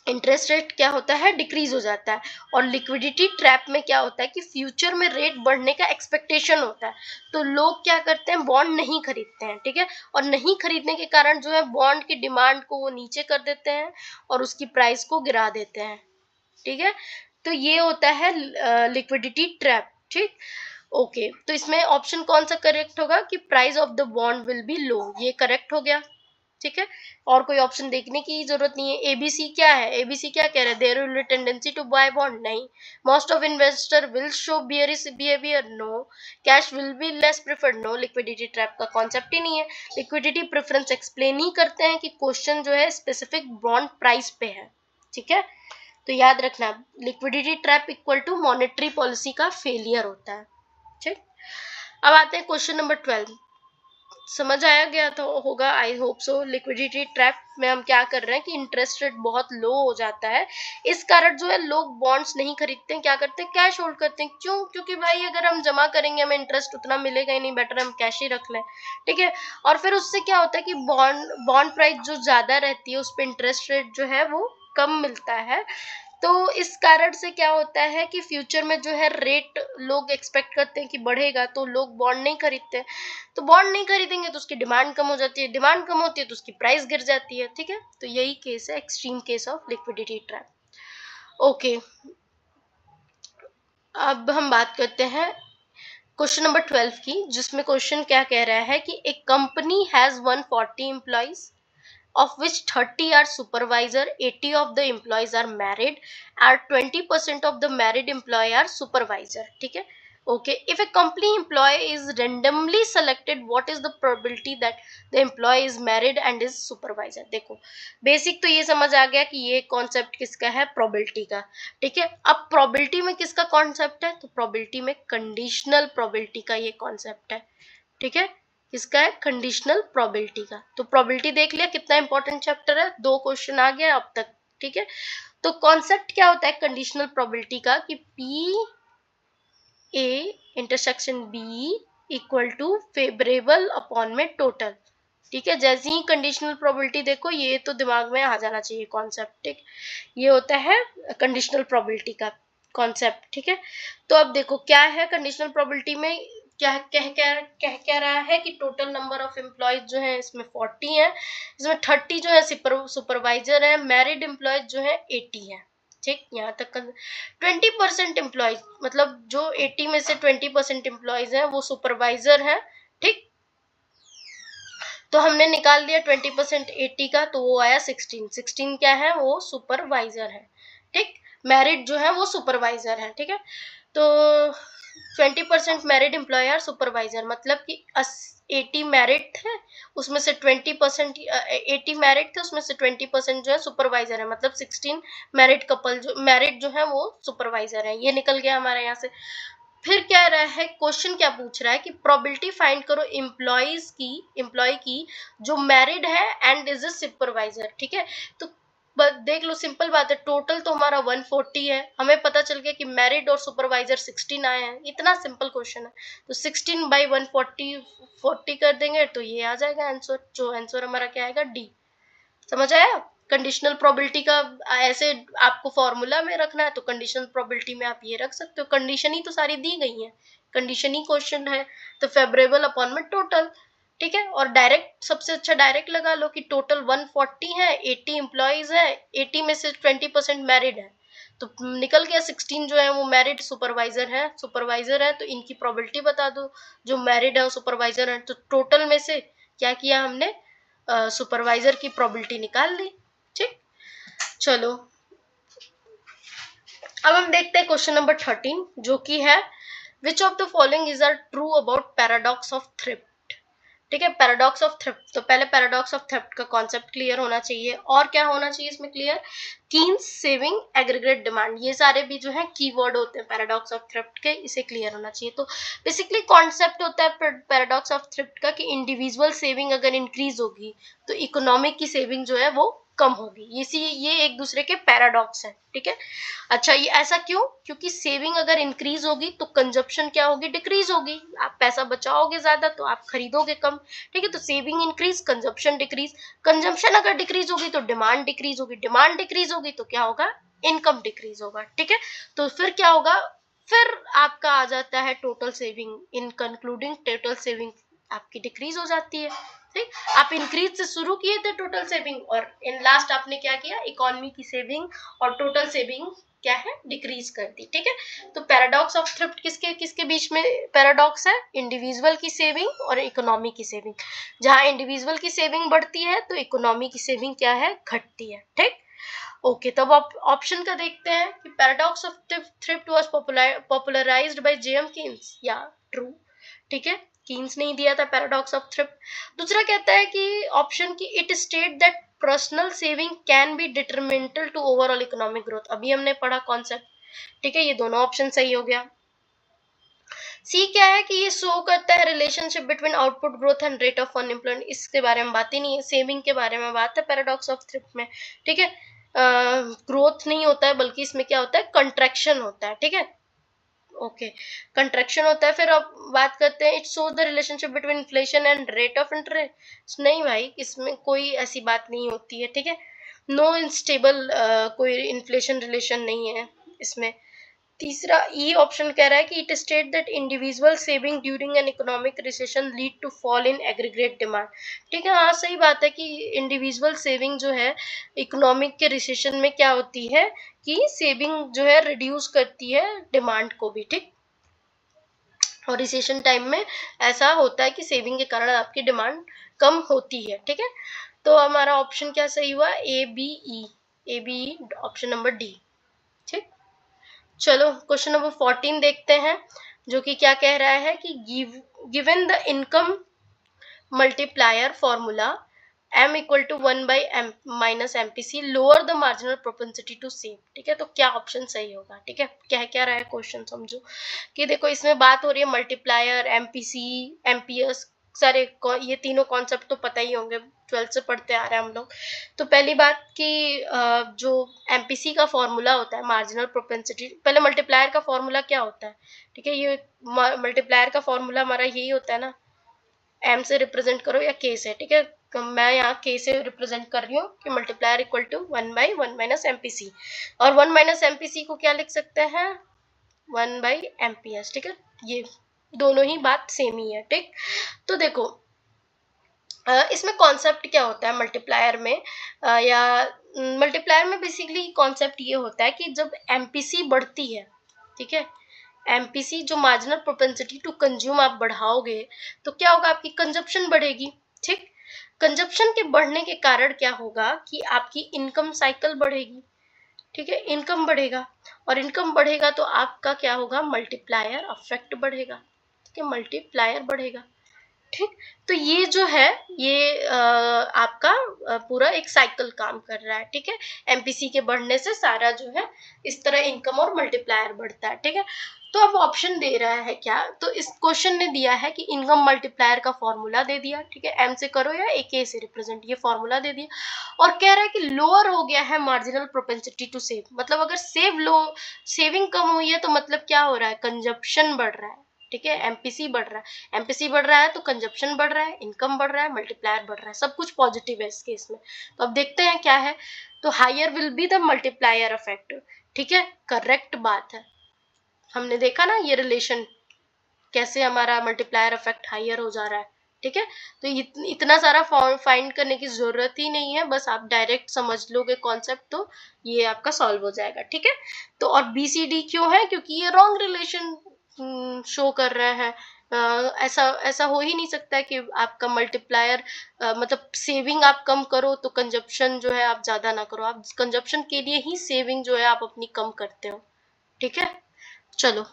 इंटरेस्ट रेट क्या होता है, डिक्रीज हो जाता है। और लिक्विडिटी ट्रैप में क्या होता है कि फ्यूचर में रेट बढ़ने का एक्सपेक्टेशन होता है, तो लोग क्या करते हैं, बॉन्ड नहीं खरीदते हैं, ठीक है, और नहीं खरीदने के कारण जो है बॉन्ड की डिमांड को वो नीचे कर देते हैं और उसकी प्राइस को गिरा देते हैं, ठीक है। तो ये होता है लिक्विडिटी ट्रैप, ठीक। ओके, तो इसमें ऑप्शन कौन सा करेक्ट होगा कि price of the bond will be low, ये करेक्ट हो गया, ठीक है। और कोई ऑप्शन देखने की जरूरत नहीं है। एबीसी क्या है, एबीसी क्या कह रहा है, there will be tendency to buy bond, नहीं। Most of investor will show bearish behaviour, no. Cash will be less preferred, no. Liquidity trap का कॉन्सेप्ट ही नहीं है। लिक्विडिटी प्रेफरेंस एक्सप्लेन ही करते हैं कि क्वेश्चन जो है स्पेसिफिक बॉन्ड प्राइस पे है, ठीक है। तो याद रखना, liquidity trap equal to monetary policy का फेलियर होता है, ठीक। अब आते हैं क्वेश्चन नंबर 12। समझ आया गया तो होगा, I hope so. Liquidity trap में हम क्या कर रहे हैं कि इंटरेस्ट रेट बहुत लो हो जाता है, इस कारण जो है लोग बॉन्ड्स नहीं खरीदते हैं, क्या करते हैं, कैश होल्ड करते हैं। क्यों, क्योंकि भाई अगर हम जमा करेंगे हमें इंटरेस्ट उतना मिलेगा ही नहीं, बेटर हम कैश ही रख लें, ठीक है। और फिर उससे क्या होता है कि बॉन्ड प्राइस जो ज्यादा रहती है उस पर इंटरेस्ट रेट जो है वो कम मिलता है, तो इस कारण से क्या होता है कि फ्यूचर में जो है रेट लोग एक्सपेक्ट करते हैं कि बढ़ेगा, तो लोग बॉन्ड नहीं खरीदते, तो बॉन्ड नहीं खरीदेंगे तो उसकी डिमांड कम हो जाती है, डिमांड कम होती है तो उसकी प्राइस गिर जाती है, ठीक है। तो यही केस है, extreme case of liquidity trap. Okay, अब हम बात करते हैं क्वेश्चन नंबर 12 की, जिसमें क्वेश्चन क्या कह रहा है कि एक company has 140 employees of which 30 are supervisor, 80 of the employees are married, and 20% of the married employee are supervisor. ठीक है. Okay, if a company employee is randomly selected, what is the probability that the employee is married and is supervisor? देखो बेसिक तो ये समझ आ गया कि ये कॉन्सेप्ट किसका है, प्रोबेबिलिटी का. ठीक है. अब प्रोबेबिलिटी में किसका कॉन्सेप्ट है, तो प्रोबेबिलिटी में कंडीशनल प्रोबेबिलिटी का ये कॉन्सेप्ट है. ठीक है. किसका है, कंडीशनल प्रोबेबिलिटी का. तो प्रोबेबिलिटी देख लिया, कितना इंपॉर्टेंट चैप्टर है, 2 क्वेश्चन आ गया अब तक. ठीक है. तो कॉन्सेप्ट क्या होता है कंडीशनल प्रोबेबिलिटी का, कि P A intersection B equal to favourable upon में टोटल. ठीक है. जैसे ही कंडीशनल प्रोबेबिलिटी देखो, ये तो दिमाग में आ जाना चाहिए कॉन्सेप्ट. ठीक, ये होता है कंडीशनल प्रोबेबिलिटी का कॉन्सेप्ट. ठीक है. तो अब देखो क्या है कंडीशनल प्रोबेबिलिटी में, क्या कह रहा है कि टोटल नंबर ऑफ एम्प्लॉयज जो है इसमें 40 है, इसमें 30 जो है सुपरवाइजर है, मैरिड एम्प्लॉयज जो है 80 है. ठीक, यहाँ तक 20% एम्प्लॉयज, मतलब जो 80 में से 20% एम्प्लॉयज हैं वो सुपरवाइजर है. ठीक, तो हमने निकाल दिया 20% 80 का, तो वो आया 16 क्या है, वो सुपरवाइजर है. ठीक, मैरिड जो है वो सुपरवाइजर है. ठीक है. तो 20% मैरिड एम्प्लॉय आर सुपरवाइजर, मतलब कि 80 मैरिड थे, उसमें से 20% 80 मैरिड थे, उसमें से 20% जो है सुपरवाइजर है, मतलब 16 मैरिड कपल जो मैरिड जो है वो सुपरवाइजर है. ये निकल गया हमारे यहाँ से. फिर क्या रहा है, क्वेश्चन क्या पूछ रहा है कि प्रोबेबिलिटी फाइंड करो एम्प्लॉय की जो मैरिड है एंड इज अ सुपरवाइजर. ठीक है. तो देख लो, सिंपल बात है, टोटल तो हमारा 140 है, हमें पता चल गया कि मैरिड और सुपरवाइजर 16 आए हैं. इतना सिंपल क्वेश्चन है. तो 16 बाई 140 कर देंगे तो ये आ जाएगा आंसर. जो आंसर हमारा क्या आएगा, डी. समझ आया. कंडीशनल प्रोबेबिलिटी का ऐसे आपको फॉर्मूला में रखना है तो कंडीशनल प्रोबेबिलिटी में आप ये रख सकते हो. कंडीशन ही तो सारी दी गई है, कंडीशन ही क्वेश्चन है, तो फेवरेबल अपॉन में टोटल. ठीक है. और डायरेक्ट, सबसे अच्छा डायरेक्ट लगा लो कि टोटल 140 है, 80 एम्प्लॉयज है, 80 में से 20% मैरिड है, तो निकल गया 16 जो है वो मैरिड सुपरवाइजर है, तो इनकी प्रोबेबिलिटी बता दो. जो मैरिड है सुपरवाइजर है, तो टोटल में से क्या किया हमने, सुपरवाइजर की प्रोबेबिलिटी निकाल ली. ठीक, चलो अब हम देखते हैं क्वेश्चन नंबर 13, जो कि है which of the following is are true about paradox of thrift. ठीक है. पैराडॉक्स ऑफ थ्रिफ्ट, तो पहले पैराडॉक्स ऑफ थ्रिफ्ट का कॉन्सेप्ट क्लियर होना चाहिए. और क्या होना चाहिए इसमें clear, Keynes saving aggregate demand, ये सारे भी जो है कीवर्ड होते हैं पैराडॉक्स ऑफ थ्रिफ्ट के, इसे क्लियर होना चाहिए. तो बेसिकली कॉन्सेप्ट होता है पैराडॉक्स ऑफ थ्रिफ्ट का कि इंडिविजुअल सेविंग अगर इंक्रीज होगी तो इकोनॉमिक की सेविंग जो है वो कम होगी. ये एक दूसरे के पैराडॉक्स है. ठीक है. अच्छा, ये ऐसा क्यों, क्योंकि सेविंग अगर इंक्रीज होगी तो कंजप्शन क्या होगी, डिक्रीज होगी. आप पैसा बचाओगे ज्यादा तो आप खरीदोगे कम. ठीक है. तो saving increase, consumption decrease. Consumption अगर डिक्रीज होगी तो डिमांड डिक्रीज होगी, डिमांड डिक्रीज होगी तो क्या होगा, इनकम डिक्रीज होगा. ठीक है. तो फिर क्या होगा, फिर आपका आ जाता है टोटल सेविंग. इन कंक्लूडिंग टोटल सेविंग आपकी डिक्रीज हो जाती है. ठीक, आप इंक्रीज से शुरू किए थे टोटल सेविंग, और इन लास्ट आपने क्या किया, इकोनॉमी की सेविंग और टोटल सेविंग क्या है, डिक्रीज कर दी. ठीक है. तो पैराडॉक्स ऑफ थ्रिफ्ट किसके किसके बीच में पैराडॉक्स है, इंडिविजुअल की सेविंग और इकोनॉमी की सेविंग. जहां इंडिविजुअल की सेविंग बढ़ती है तो इकोनॉमी की सेविंग क्या है, घटती है. ठीक. ओके, तब आप ऑप्शन का देखते हैं कि paradox of thrift was popularized by JM Keynes, या ट्रू. ठीक है. कीन्स नहीं दिया था पैराडॉक्स ऑफ थ्रिफ्ट. दूसरा कहता है कि ऑप्शन की it state that personal saving can be detrimental to overall economic growth. अभी हमने पढ़ा कॉन्सेप्ट. ठीक है. ये दोनों ऑप्शन सही हो गया. सी क्या है कि ये शो करता है relationship between output growth and rate of unemployment. इसके बारे में बात ही नहीं है, सेविंग के बारे में बात है पैराडॉक्स ऑफ थ्रिफ्ट में. ठीक है. ग्रोथ नहीं होता है, बल्कि इसमें क्या होता है, कंट्रैक्शन होता है. ठीक है. ओके, कंट्रैक्शन होता है. फिर अब बात करते हैं, it shows the relationship between inflation and rate of interest. नहीं भाई, इसमें कोई ऐसी बात नहीं होती है. ठीक है. नो इंस्टेबल कोई इन्फ्लेशन रिलेशन नहीं है इसमें. तीसरा ई ऑप्शन कह रहा है कि it state that individual saving during an economic recession lead to fall in aggregate demand. ठीक है. हाँ, सही बात है कि इंडिविजुअल सेविंग जो है इकोनॉमिक के रिसेशन में क्या होती है कि सेविंग जो है रिड्यूस करती है डिमांड को भी. ठीक. और रिसेशन टाइम में ऐसा होता है कि सेविंग के कारण आपकी डिमांड कम होती है. ठीक है. तो हमारा ऑप्शन क्या सही हुआ, A B E, option number D. ठीक, चलो क्वेश्चन नंबर 14 देखते हैं, जो कि क्या कह रहा है कि given the income multiplier formula m equal to 1/m minus MPC, lower the marginal propensity to save. ठीक है, तो क्या ऑप्शन सही होगा। ठीक है, क्या रहा है क्वेश्चन, समझो कि देखो इसमें बात हो रही है मल्टीप्लायर, MPC, MPS, सारे ये तीनों कॉन्सेप्ट तो पता ही होंगे, 12th से पढ़ते आ रहे हैं हम लोग। तो पहली बात कि जो MPC का फॉर्मूला होता है, मार्जिनल प्रोपेंसिटी, पहले मल्टीप्लायर का फॉर्मूला क्या होता है। ठीक है, ये मल्टीप्लायर का फॉर्मूला हमारा यही होता है ना, m से रिप्रेजेंट करो या k से। ठीक है, तो मैं यहाँ k से रिप्रेजेंट कर रही हूँ कि multiplier equal to 1/1 minus MPC, और 1 माइनस MPC को क्या लिख सकते हैं, 1/MPS। ठीक है, ये दोनों ही बात सेम ही है। ठीक, तो देखो इसमें कॉन्सेप्ट क्या होता है मल्टीप्लायर में, या मल्टीप्लायर में बेसिकली कॉन्सेप्ट ये होता है कि जब MPC बढ़ती है, ठीक है, MPC जो मार्जिनल प्रोपेंसिटी टू कंज्यूम आप बढ़ाओगे तो क्या होगा, आपकी कंजप्शन बढ़ेगी। ठीक, कंजप्शन के बढ़ने के कारण क्या होगा कि आपकी इनकम साइकिल बढ़ेगी। ठीक है, इनकम बढ़ेगा, और इनकम बढ़ेगा तो आपका क्या होगा, मल्टीप्लायर इफेक्ट बढ़ेगा। ठीक है, मल्टीप्लायर बढ़ेगा। ठीक, तो ये जो है ये आपका पूरा एक साइकिल काम कर रहा है। ठीक है, MPC के बढ़ने से सारा जो है इस तरह इनकम और मल्टीप्लायर बढ़ता है। ठीक है, तो अब ऑप्शन दे रहा है क्या, तो इस क्वेश्चन ने दिया है कि इनकम मल्टीप्लायर का फॉर्मूला दे दिया। ठीक है, M से करो या AK से रिप्रेजेंट, ये फॉर्मूला दे दिया, और कह रहा है कि लोअर हो गया है मार्जिनल प्रोपेंसिटी टू सेव, मतलब अगर सेविंग कम हुई है तो मतलब क्या हो रहा है, कंजप्शन बढ़ रहा है। ठीक है, MPC बढ़ रहा है, MPC बढ़ रहा है तो कंजप्शन बढ़ रहा है, इनकम बढ़ रहा है, मल्टीप्लायर बढ़ रहा है, सब कुछ पॉजिटिव है इस केस में। तो अब देखते हैं क्या है, तो higher will be the multiplier effect. ठीक है, करेक्ट बात है, हमने देखा ना ये रिलेशन कैसे हमारा मल्टीप्लायर इफेक्ट हायर हो जा रहा है। ठीक है, तो इतना सारा फाइंड करने की जरूरत ही नहीं है, बस आप डायरेक्ट समझ लोगे कॉन्सेप्ट तो ये आपका सॉल्व हो जाएगा। ठीक है, तो और BCD क्यों है, क्योंकि ये रॉन्ग रिलेशन शो कर रहा है। ऐसा हो ही नहीं सकता है कि आपका मल्टीप्लायर मतलब सेविंग आप कम करो तो कंजप्शन जो है आप ज्यादा ना करो, आप कंजप्शन के लिए ही सेविंग जो है आप अपनी कम करते हो। ठीक है, चलो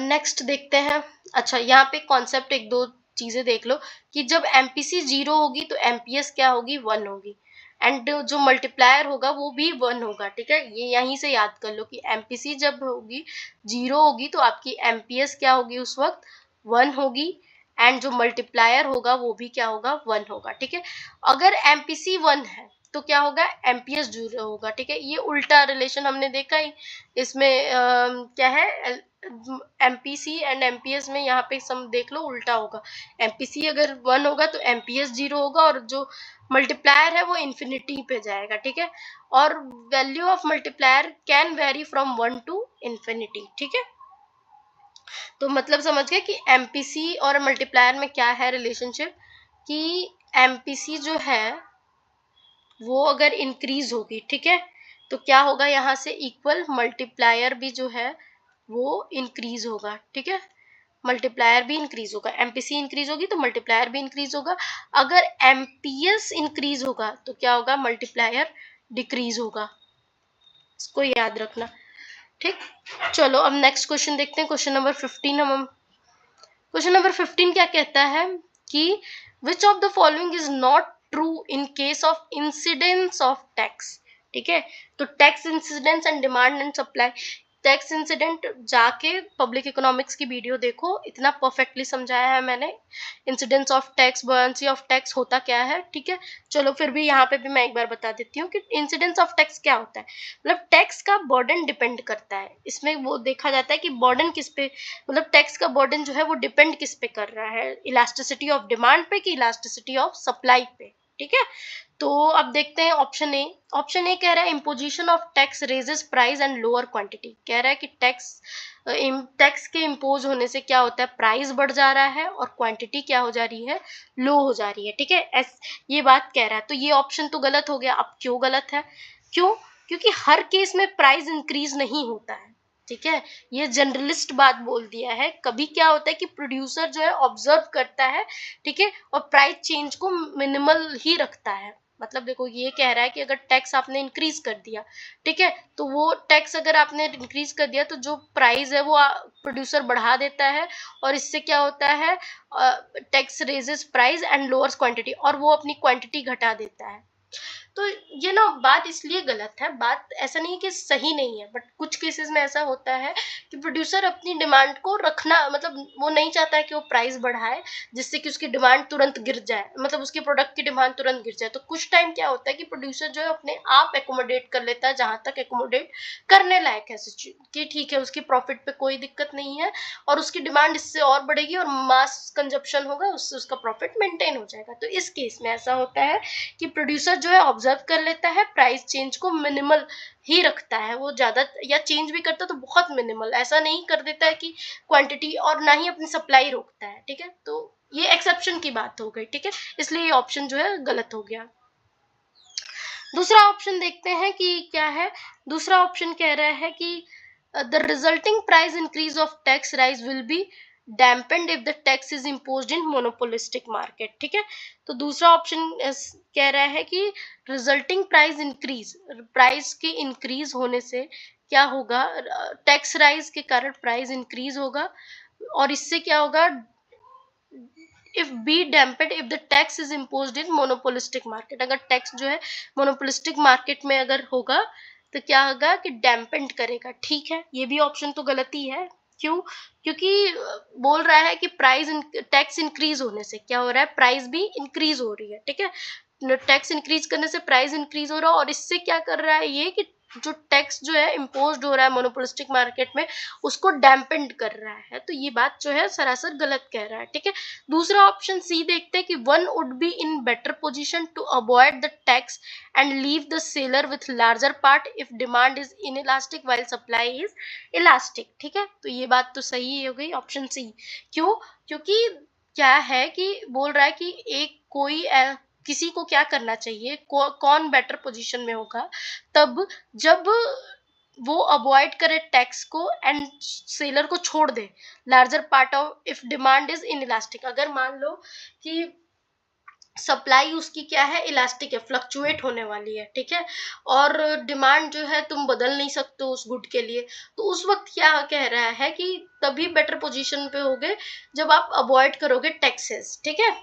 नेक्स्ट देखते हैं। अच्छा, यहाँ पे कॉन्सेप्ट एक दो चीजें देख लो कि जब MPC 0 होगी तो MPS क्या होगी, 1 होगी, एंड जो मल्टीप्लायर होगा वो भी 1 होगा। ठीक है, ये यहीं से याद कर लो कि MPC जब होगी 0 होगी तो आपकी MPS क्या होगी उस वक्त, 1 होगी, एंड जो मल्टीप्लायर होगा वो भी क्या होगा, 1 होगा। ठीक है, अगर MPC 1 है तो क्या होगा, MPS 0 होगा। ठीक है, ये उल्टा रिलेशन हमने देखा ही इसमें क्या है, MPC एंड MPS में यहाँ पे सम देख लो उल्टा होगा, MPC अगर 1 होगा तो MPS 0 होगा, और जो मल्टीप्लायर है वो इन्फिनिटी पे जाएगा। ठीक है, और value of multiplier can vary from 1 to infinity. ठीक है, तो मतलब समझ गए कि MPC और मल्टीप्लायर में क्या है रिलेशनशिप, कि MPC जो है वो अगर इंक्रीज होगी, ठीक है, तो क्या होगा, यहाँ से इक्वल मल्टीप्लायर भी जो है वो इंक्रीज होगा। ठीक है, मल्टीप्लायर भी इंक्रीज होगा, MPC इंक्रीज होगी तो मल्टीप्लायर भी इंक्रीज होगा। अगर MPS इंक्रीज होगा तो क्या होगा, मल्टीप्लायर डिक्रीज होगा, इसको याद रखना। ठीक, चलो अब नेक्स्ट क्वेश्चन देखते हैं, क्वेश्चन नंबर 15। क्वेश्चन नंबर 15 क्या कहता है कि which of the following is not true in case of incidence of tax. ठीक है, तो tax incidence and demand and supply, tax incident जाके पब्लिक इकोनॉमिक्स की वीडियो देखो, इतना परफेक्टली समझाया है मैंने, इंसिडेंस ऑफ टैक्स, बर्नसी ऑफ टैक्स होता क्या है। ठीक है, चलो फिर भी यहाँ पे भी मैं एक बार बता देती हूँ कि इंसिडेंस ऑफ टैक्स क्या होता है। मतलब टैक्स का बर्डन डिपेंड करता है, इसमें वो देखा जाता है कि बर्डन किस पे, मतलब टैक्स का बर्डन जो है वो डिपेंड किस पे कर रहा है, इलास्टिसिटी ऑफ डिमांड पे कि इलास्टिसिटी ऑफ सप्लाई पे। ठीक है, तो अब देखते हैं ऑप्शन ए। ऑप्शन ए कह रहा है imposition of tax raises price and lower quantity, कह रहा है कि टैक्स के इम्पोज होने से क्या होता है, प्राइस बढ़ जा रहा है और क्वांटिटी क्या हो जा रही है, लो हो जा रही है। ठीक है, ये बात कह रहा है, तो ये ऑप्शन तो गलत हो गया। अब क्यों गलत है, क्यों, क्योंकि हर केस में प्राइस इंक्रीज नहीं होता है। ठीक है, ये जनरलिस्ट बात बोल दिया है। कभी क्या होता है कि प्रोड्यूसर जो है ऑब्जर्व करता है, ठीक है, और प्राइस चेंज को मिनिमल ही रखता है। मतलब देखो ये कह रहा है कि अगर टैक्स आपने इंक्रीज कर दिया, ठीक है, तो वो टैक्स अगर आपने इंक्रीज कर दिया तो जो प्राइस है वो प्रोड्यूसर बढ़ा देता है, और इससे क्या होता है, tax raises price and lowers quantity, और वो अपनी क्वांटिटी घटा देता है। तो ये ना बात इसलिए गलत है, बात ऐसा नहीं है कि सही नहीं है, बट कुछ केसेस में ऐसा होता है कि प्रोड्यूसर अपनी डिमांड को रखना, मतलब वो नहीं चाहता है कि वो प्राइस बढ़ाए जिससे कि उसकी डिमांड तुरंत गिर जाए, मतलब उसके प्रोडक्ट की डिमांड तुरंत गिर जाए। तो कुछ टाइम क्या होता है कि प्रोड्यूसर जो है अपने आप एकोमोडेट कर लेता है, जहां तक एकोमोडेट करने लायक है कि ठीक है उसकी प्रॉफिट पे कोई दिक्कत नहीं है, और उसकी डिमांड इससे और बढ़ेगी और मास कंजप्शन होगा, उससे उसका प्रॉफिट मेंटेन हो जाएगा। तो इस केस में ऐसा होता है कि प्रोड्यूसर जो है ऑब्जर्व कर लेता है, प्राइस चेंज को मिनिमल ही रखता है, वो ज्यादा या चेंज भी करता है तो बहुत मिनिमल, ऐसा नहीं कर देता है कि क्वांटिटी, और ना ही अपनी सप्लाई रोकता है। ठीक है, तो ये एक्सेप्शन की बात हो गई। ठीक है, इसलिए ये ऑप्शन जो है गलत हो गया। दूसरा ऑप्शन देखते हैं कि क्या है। दूसरा ऑप्शन कह रहा है कि the resulting price increase of tax rise will be dampened if the tax is imposed in monopolistic market. ठीक है, तो दूसरा ऑप्शन कह रहा है कि रिजल्टिंग प्राइस इंक्रीज, प्राइस के इंक्रीज होने से क्या होगा, टैक्स राइज के कारण प्राइस इंक्रीज होगा, और इससे क्या होगा, if be damped if the tax is imposed in monopolistic market. अगर टैक्स जो है मोनोपोलिस्टिक मार्केट में अगर होगा तो क्या होगा कि डैम्पेंड करेगा। ठीक है, ये भी ऑप्शन तो गलत ही है। क्यों? क्योंकि बोल रहा है कि प्राइस टैक्स इंक्रीज होने से क्या हो रहा है, प्राइस भी इंक्रीज हो रही है। ठीक है, टैक्स इंक्रीज करने से प्राइस इंक्रीज हो रहा है, और इससे क्या कर रहा है ये कि जो टैक्स जो है इम्पोज्ड हो रहा है मोनोपोलिस्टिक मार्केट में, उसको डैम्पेंड कर रहा है। तो ये बात जो है सरासर गलत कह रहा है। ठीक है, दूसरा ऑप्शन सी देखते हैं कि one would be in better position to avoid the tax and leave the seller with larger part if demand is inelastic while supply is elastic. ठीक है, तो ये बात तो सही हो गई, ऑप्शन सी। क्यों? क्योंकि क्या है कि बोल रहा है कि एक कोई किसी को क्या करना चाहिए, कौन बेटर पोजीशन में होगा तब जब वो अवॉइड करे टैक्स को एंड सेलर को छोड़ दे larger part of if demand is inelastic. अगर मान लो कि सप्लाई उसकी क्या है, इलास्टिक है, फ्लक्चुएट होने वाली है, ठीक है, और डिमांड जो है तुम बदल नहीं सकते उस गुड के लिए, तो उस वक्त क्या कह रहा है कि तभी बेटर पोजीशन पे होगे जब आप अवॉइड करोगे टैक्सेस। ठीक है,